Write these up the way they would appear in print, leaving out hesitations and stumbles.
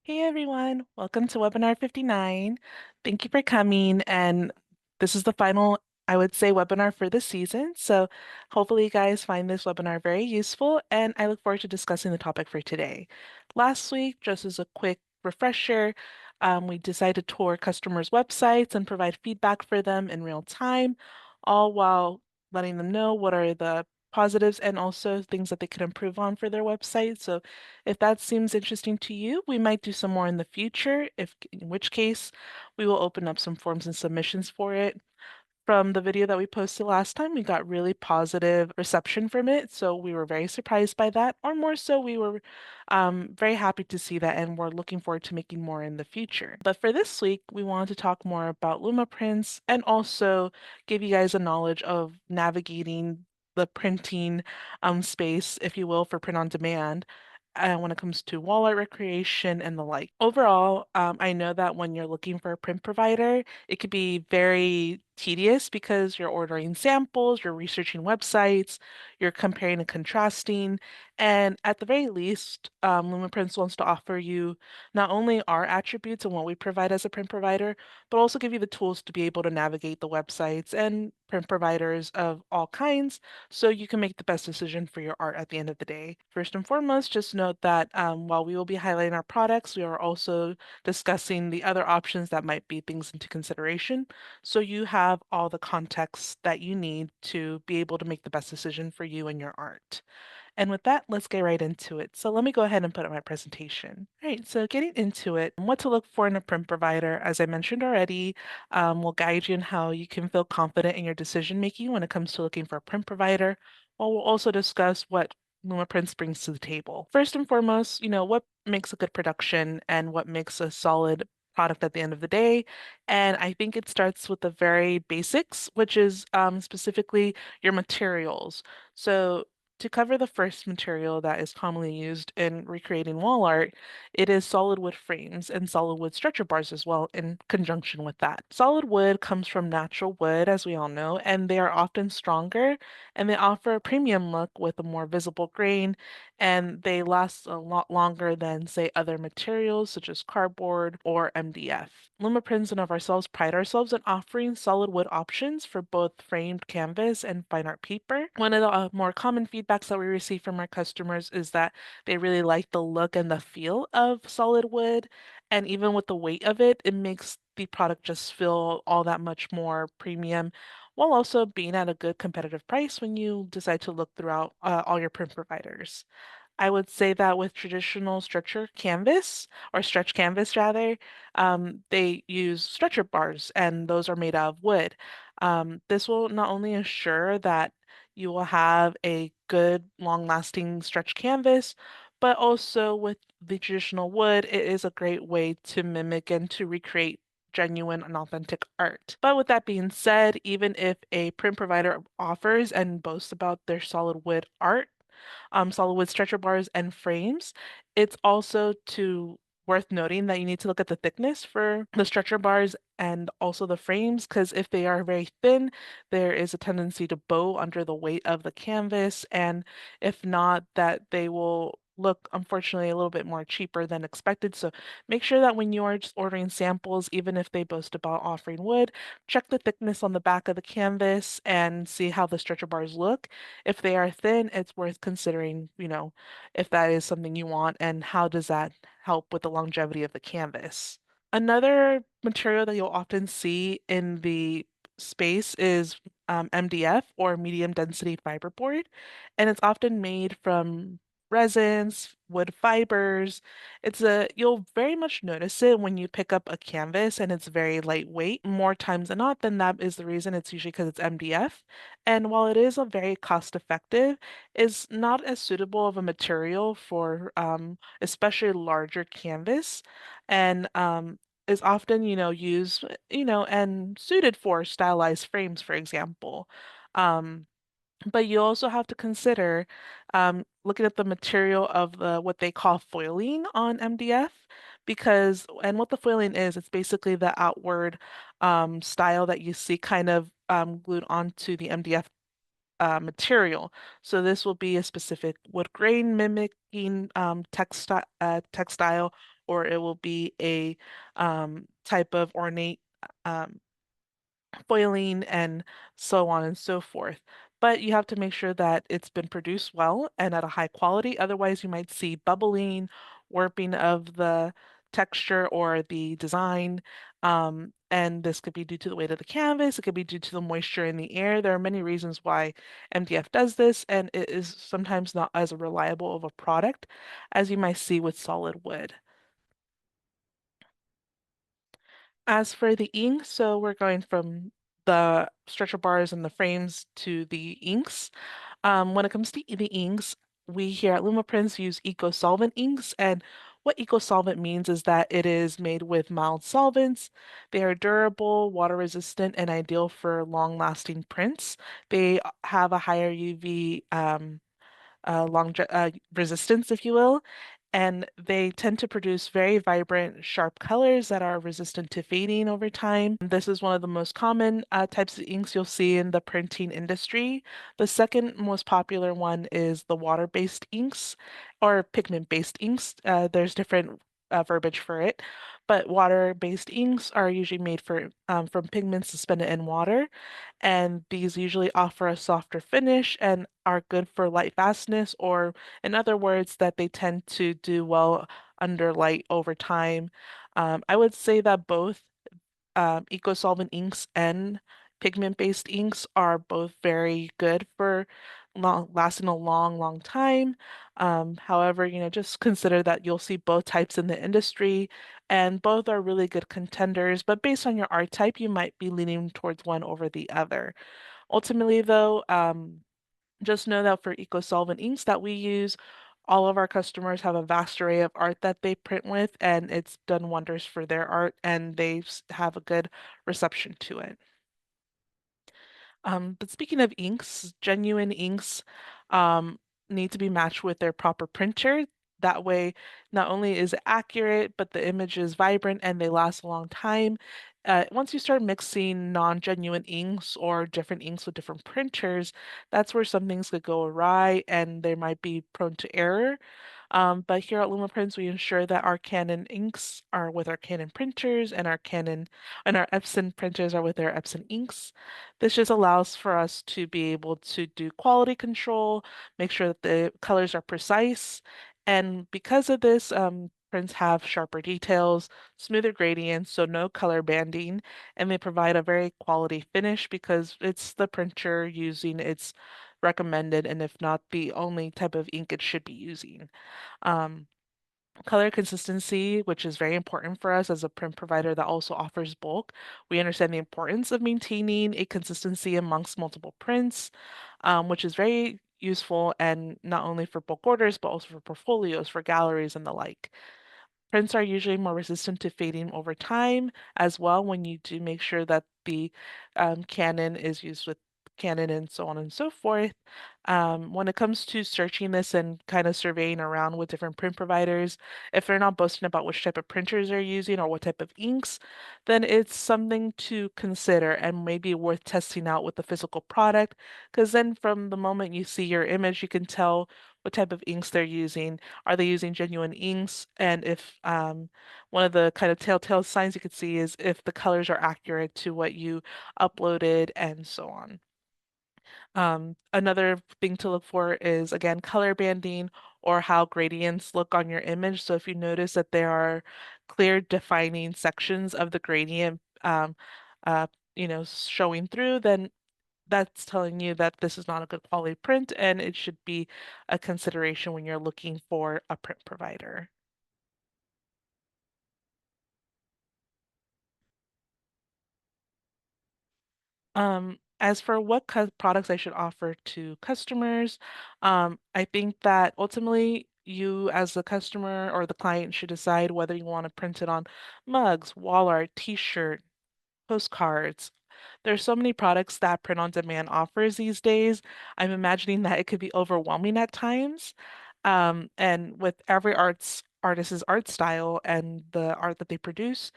Hey everyone, welcome to webinar 59. Thank you for coming. And this is the final, I would say, webinar for this season. So hopefully you guys find this webinar very useful, and I look forward to discussing the topic for today. Last week, just as a quick refresher, we decided to tour customers' websites and provide feedback for them in real time, all while letting them know what are the positives and also things that they could improve on for their website. So if that seems interesting to you, we might do some more in the future, in which case we will open up some forms and submissions for it. From the video that we posted last time, we got really positive reception from it, so we were very surprised by that, or more so, we were very happy to see that, and we're looking forward to making more in the future. But for this week, we wanted to talk more about Lumaprints and also give you guys a knowledge of navigating the printing space, if you will, for print on demand when it comes to wall art recreation and the like. Overall, I know that when you're looking for a print provider, it could be very tedious because you're ordering samples, you're researching websites, you're comparing and contrasting. And at the very least, Lumaprints wants to offer you not only our attributes and what we provide as a print provider, but also give you the tools to be able to navigate the websites and print providers of all kinds so you can make the best decision for your art at the end of the day. First and foremost, just note that while we will be highlighting our products, we are also discussing the other options that might be things into consideration. So you have all the context that you need to be able to make the best decision for you and your art. And with that, let's get right into it. So let me go ahead and put up my presentation. All right, so getting into it, what to look for in a print provider, as I mentioned already, will guide you in how you can feel confident in your decision making when it comes to looking for a print provider. While we'll also discuss what Lumaprints brings to the table. First and foremost, what makes a good production and what makes a solid product at the end of the day. And I think it starts with the very basics, which is specifically your materials. So to cover the first material that is commonly used in recreating wall art, it is solid wood frames and solid wood stretcher bars as well in conjunction with that. Solid wood comes from natural wood, as we all know, and they are often stronger and they offer a premium look with a more visible grain, and they last a lot longer than, say, other materials such as cardboard or MDF. Lumaprints and of ourselves pride ourselves in offering solid wood options for both framed canvas and fine art paper. One of the more common feedbacks that we receive from our customers is that they really like the look and the feel of solid wood, and even with the weight of it, it makes the product just feel all that much more premium while also being at a good competitive price when you decide to look throughout all your print providers. I would say that with traditional stretcher canvas or stretch canvas rather, they use stretcher bars and those are made out of wood. This will not only ensure that you will have a good long-lasting stretch canvas, but also with the traditional wood, it is a great way to mimic and to recreate genuine and authentic art. But with that being said, even if a print provider offers and boasts about their solid wood art, solid wood stretcher bars and frames. It's also worth noting that you need to look at the thickness for the stretcher bars and also the frames, because if they are very thin, there is a tendency to bow under the weight of the canvas, and if not, that they will look, unfortunately, a little bit more cheaper than expected. So make sure that when you are just ordering samples, even if they boast about offering wood, check the thickness on the back of the canvas and see how the stretcher bars look. If they are thin, it's worth considering, if that is something you want and how does that help with the longevity of the canvas. Another material that you'll often see in the space is MDF or medium density fiberboard, and it's often made from resins, wood fibers. You'll very much notice it when you pick up a canvas and it's very lightweight. More times than not, then that is the reason. It's usually because it's MDF. And while it is a very cost effective, is not as suitable of a material for especially larger canvas. And is often, used, and suited for stylized frames, for example. Um, but you also have to consider looking at the material of what they call foiling on MDF, and what the foiling is, it's basically the outward style that you see kind of glued onto the MDF material. So this will be a specific wood grain mimicking textile or it will be a type of ornate um, foiling and so on and so forth. But you have to make sure that it's been produced well and at a high quality. Otherwise, you might see bubbling, warping of the texture or the design. And this could be due to the weight of the canvas. It could be due to the moisture in the air. There are many reasons why MDF does this, and it is sometimes not as reliable of a product as you might see with solid wood. As for the ink, so we're going from the stretcher bars and the frames to the inks. When it comes to the inks, we here at Lumaprints use eco-solvent inks, and what eco-solvent means is that it is made with mild solvents. They are durable, water-resistant, and ideal for long-lasting prints. They have a higher UV resistance, if you will, and they tend to produce very vibrant, sharp colors that are resistant to fading over time. This is one of the most common types of inks you'll see in the printing industry. The second most popular one is the water-based inks or pigment-based inks. There's different verbiage for it, but water-based inks are usually made from pigments suspended in water, and these usually offer a softer finish and are good for light fastness, or in other words, that they tend to do well under light over time. I would say that both eco-solvent inks and pigment-based inks are both very good for lasting a long, long time. However, just consider that you'll see both types in the industry, and both are really good contenders, but based on your art type, you might be leaning towards one over the other. Ultimately, though, just know that for eco-solvent inks that we use, all of our customers have a vast array of art that they print with, and it's done wonders for their art, and have a good reception to it. But speaking of inks, genuine inks um, need to be matched with their proper printer. That way, not only is it accurate, but the image is vibrant and they last a long time. Once you start mixing non-genuine inks or different inks with different printers, that's where some things could go awry and they might be prone to error. But here at Lumaprints, we ensure that our Canon inks are with our Canon printers and our Epson printers are with their Epson inks. This just allows for us to be able to do quality control, make sure that the colors are precise. And because of this, prints have sharper details, smoother gradients, so no color banding, and they provide a very quality finish because it's the printer using its recommended and if not the only type of ink it should be using. Um, Color consistency, which is very important for us as a print provider that also offers bulk. We understand the importance of maintaining a consistency amongst multiple prints, which is very useful and not only for bulk orders, but also for portfolios, for galleries, and the like. Prints are usually more resistant to fading over time as well when you do make sure that the Canon is used with Canon and so on and so forth. When it comes to searching this and kind of surveying around with different print providers, if they're not boasting about which type of printers they're using or what type of inks, then it's something to consider and maybe worth testing out with the physical product. Because then from the moment you see your image, you can tell what type of inks they're using. Are they using genuine inks? And if one of the kind of telltale signs you could see is if the colors are accurate to what you uploaded and so on. Another thing to look for is again color banding or how gradients look on your image. So if you notice that there are clear defining sections of the gradient uh, showing through, then that's telling you that this is not a good quality print and it should be a consideration when you're looking for a print provider. As for what products I should offer to customers, I think that ultimately you as the customer or the client should decide whether you want to print it on mugs, wall art, t-shirt, postcards. There's so many products that print on demand offers these days. I'm imagining that it could be overwhelming at times. And with every artist's art style and the art that they produce,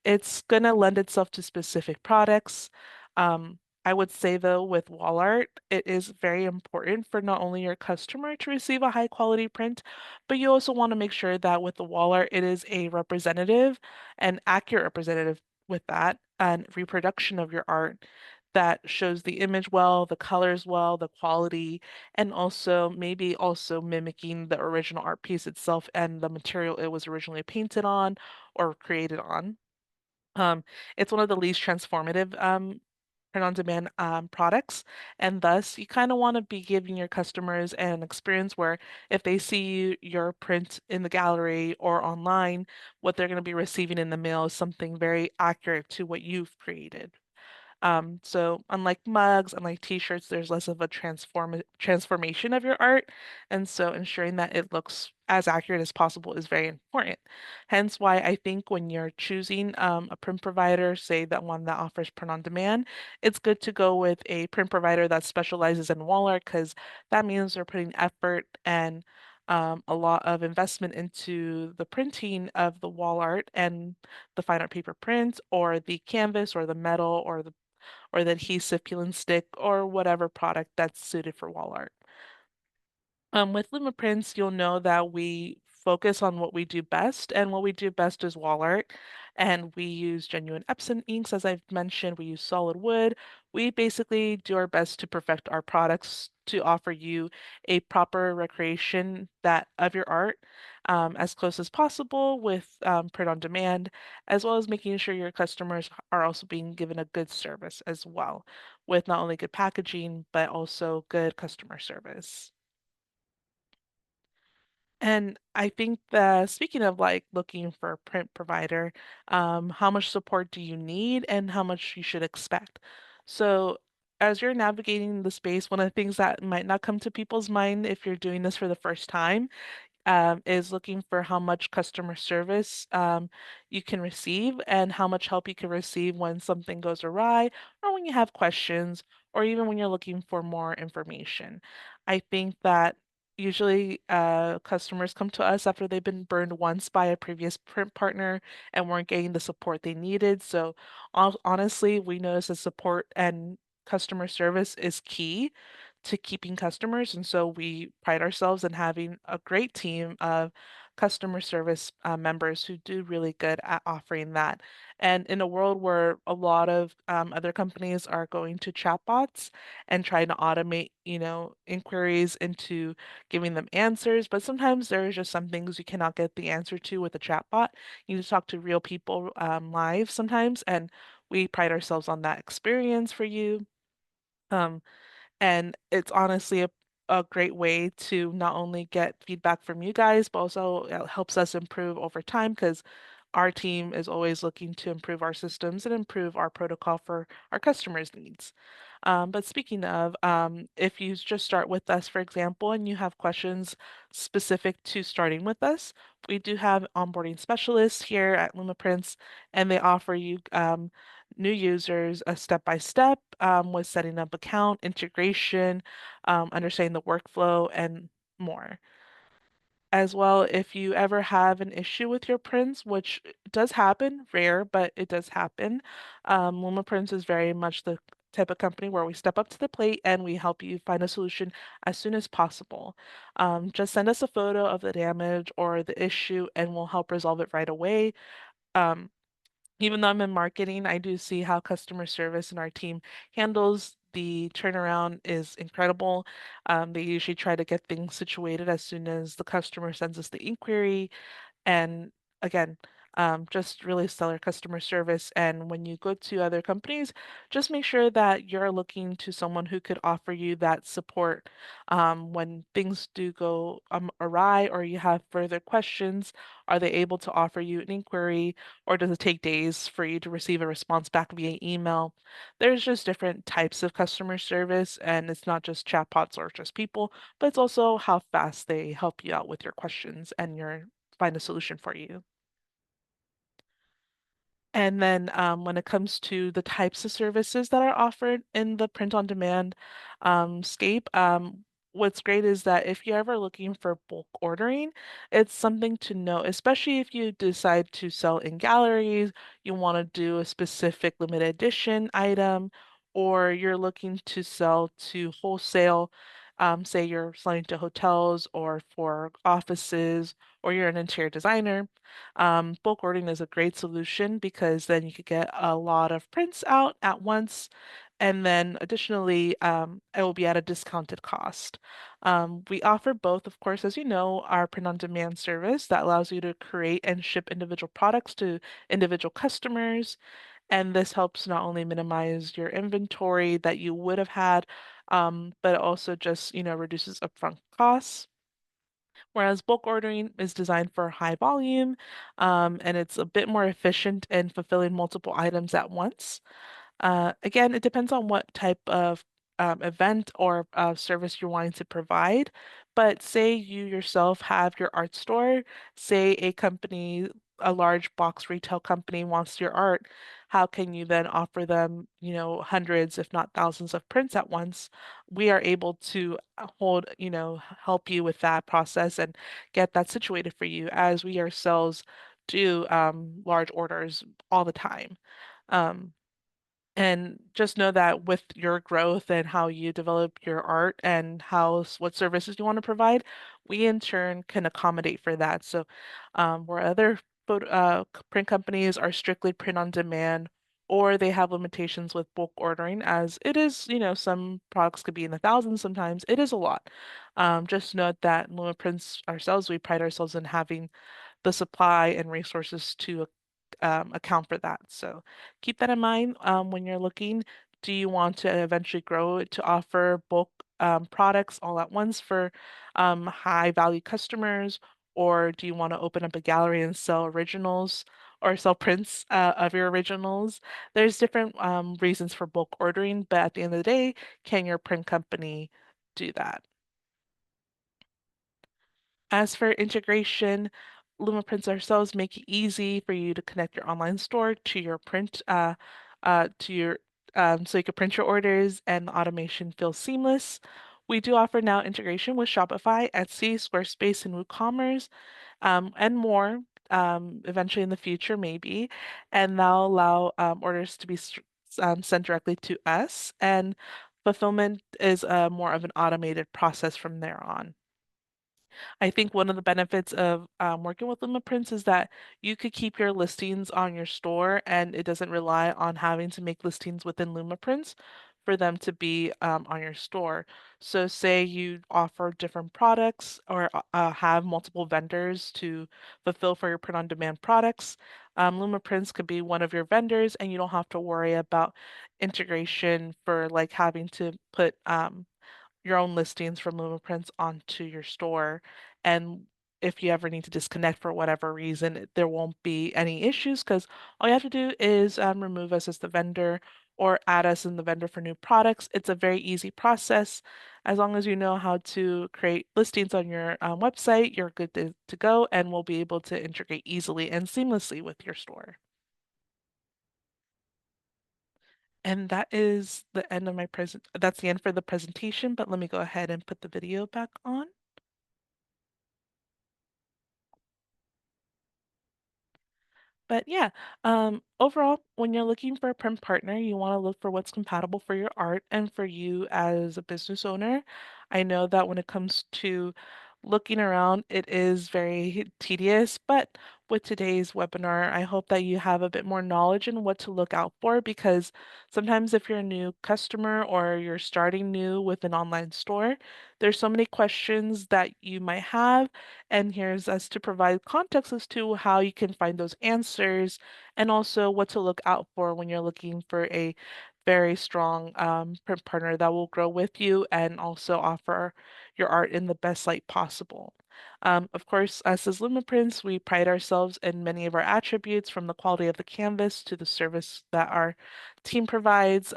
it's gonna lend itself to specific products. Um, I would say though, with wall art, it is very important for not only your customer to receive a high quality print, but you also want to make sure that with the wall art, it is a representative and accurate representative with that and reproduction of your art that shows the image well, the colors well, the quality, and also maybe also mimicking the original art piece itself and the material it was originally painted on or created on. Um, it's one of the least transformative print-on-demand products, and thus you kind of want to be giving your customers an experience where if they see your print in the gallery or online, what they're going to be receiving in the mail is something very accurate to what you've created. So unlike mugs, unlike t-shirts, there's less of a transformation of your art. And so ensuring that it looks as accurate as possible is very important. Hence why I think when you're choosing a print provider, say that one that offers print on demand, it's good to go with a print provider that specializes in wall art because that means they're putting effort and a lot of investment into the printing of the wall art and the fine art paper print or the canvas or the metal or the adhesive peel and stick or whatever product that's suited for wall art. With Lumaprints, you'll know that we focus on what we do best, and what we do best is wall art. And we use genuine Epson inks, as I've mentioned. We use solid wood. We basically do our best to perfect our products to offer you a proper recreation that of your art as close as possible with print on demand, as well as making sure your customers are also being given a good service as well, with not only good packaging, but also good customer service. And I think that speaking of like looking for a print provider, how much support do you need and how much you should expect? So, as you're navigating the space, one of the things that might not come to people's mind if you're doing this for the first time is looking for how much customer service you can receive and how much help you can receive when something goes awry or when you have questions or even when you're looking for more information. I think that usually customers come to us after they've been burned once by a previous print partner and weren't getting the support they needed. So honestly, we notice that support and customer service is key to keeping customers. And so we pride ourselves in having a great team of customer service members who do really good at offering that. And in a world where a lot of other companies are going to chatbots and trying to automate, inquiries into giving them answers, but sometimes there are just some things you cannot get the answer to with a chatbot. You need to talk to real people live sometimes, and we pride ourselves on that experience for you. Um, and it's honestly a great way to not only get feedback from you guys, but also it helps us improve over time because our team is always looking to improve our systems and improve our protocol for our customers' needs. But speaking of, if you just start with us, for example, and you have questions specific to starting with us, we do have onboarding specialists here at Lumaprints, and they offer you new users a step-by-step with setting up account, integration, understanding the workflow, and more. As well, if you ever have an issue with your prints, which does happen, rare, but it does happen, Luma Prints is very much the type of company where we step up to the plate and we help you find a solution as soon as possible. Just send us a photo of the damage or the issue and we'll help resolve it right away. Um, Even though I'm in marketing, I do see how customer service and our team handles the turnaround is incredible. They usually try to get things situated as soon as the customer sends us the inquiry. And again, just really stellar customer service. And when you go to other companies, just make sure that you're looking to someone who could offer you that support when things do go awry or you have further questions. Are they able to offer you an inquiry, or does it take days for you to receive a response back via email? There's just different types of customer service, and it's not just chatbots or just people, but it's also how fast they help you out with your questions and your find a solution for you. And then when it comes to the types of services that are offered in the print-on-demand scape, what's great is that if you're ever looking for bulk ordering, it's something to know, especially if you decide to sell in galleries, you want to do a specific limited edition item, or you're looking to sell to wholesale, say you're selling to hotels or for offices, or you're an interior designer, bulk ordering is a great solution because then you could get a lot of prints out at once. And then additionally, it will be at a discounted cost. We offer both, of course, as you know, our print on demand service that allows you to create and ship individual products to individual customers. And this helps not only minimize your inventory that you would have had, but it also just, reduces upfront costs. Whereas bulk ordering is designed for high volume, and it's a bit more efficient in fulfilling multiple items at once. Again, it depends on what type of event or service you're wanting to provide. But say you yourself have your art store, say a company, a large box retail company wants your art, how can you then offer them, hundreds, if not thousands of prints at once? We are able to help you with that process and get that situated for you as we ourselves do large orders all the time. Um, and just know that with your growth and how you develop your art and what services you want to provide, we in turn can accommodate for that. So, where other print companies are strictly print on demand, or they have limitations with bulk ordering, as it is, some products could be in the thousands sometimes. It is a lot. Just note that Lumaprints ourselves, we pride ourselves in having the supply and resources to account for that. So keep that in mind when you're looking. Do you want to eventually grow it to offer bulk products all at once for high value customers? Or do you want to open up a gallery and sell originals or sell prints of your originals? There's different reasons for bulk ordering, but at the end of the day, can your print company do that? As for integration, Lumaprints ourselves make it easy for you to connect your online store to your print, to your, so you can print your orders and the automation feels seamless. We do offer now integration with Shopify, Etsy, Squarespace, and WooCommerce, and more, eventually in the future, maybe. And that'll allow orders to be sent directly to us, and fulfillment is more of an automated process from there on. I think one of the benefits of working with Lumaprints is that you could keep your listings on your store and it doesn't rely on having to make listings within Lumaprints for them to be on your store. So say you offer different products or have multiple vendors to fulfill for your print-on-demand products. Lumaprints could be one of your vendors and you don't have to worry about integration for like having to put your own listings from Lumaprints onto your store. And if you ever need to disconnect for whatever reason, there won't be any issues because all you have to do is remove us as the vendor or add us in the vendor for new products. It's a very easy process. As long as you know how to create listings on your website, you're good to go and we'll be able to integrate easily and seamlessly with your store. And that is the end of that's the end for the presentation, but let me go ahead and put the video back on. But yeah, overall, when you're looking for a print partner, you want to look for what's compatible for your art and for you as a business owner. I know that when it comes to looking around, it is very tedious, but with today's webinar, I hope that you have a bit more knowledge in what to look out for because sometimes if you're a new customer or you're starting new with an online store, there's so many questions that you might have and here's us to provide context as to how you can find those answers and also what to look out for when you're looking for a very strong print partner that will grow with you and also offer your art in the best light possible. Of course, us as Lumaprints, we pride ourselves in many of our attributes from the quality of the canvas to the service that our team provides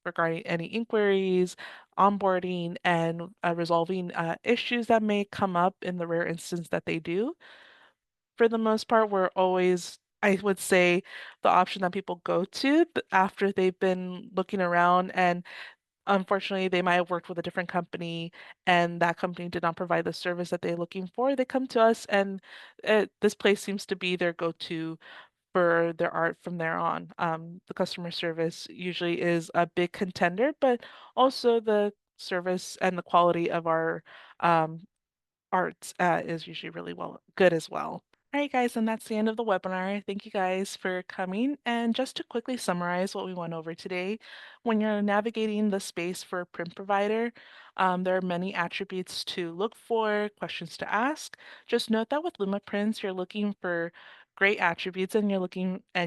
regarding any inquiries, onboarding, and resolving issues that may come up in the rare instance that they do. For the most part, we're always, I would say, the option that people go to after they've been looking around and unfortunately they might have worked with a different company and that company did not provide the service that they're looking for. They come to us and this place seems to be their go-to for their art from there on. The customer service usually is a big contender, but also the service and the quality of our um, art is usually really good as well. All right, guys, and that's the end of the webinar. Thank you guys for coming. And just to quickly summarize what we went over today, when you're navigating the space for a print provider, there are many attributes to look for, questions to ask. Just note that with Lumaprints, you're looking for great attributes and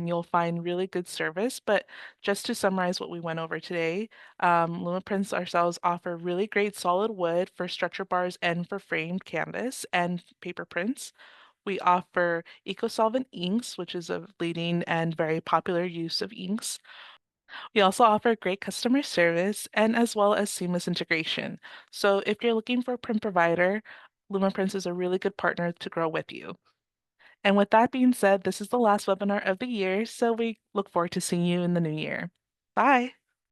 you'll find really good service. But just to summarize what we went over today, Lumaprints ourselves offer really great solid wood for structure bars and for framed canvas and paper prints. We offer eco-solvent inks, which is a leading and very popular use of inks. We also offer great customer service and as well as seamless integration. So if you're looking for a print provider, Lumaprints is a really good partner to grow with you. And with that being said, this is the last webinar of the year, so we look forward to seeing you in the new year. Bye.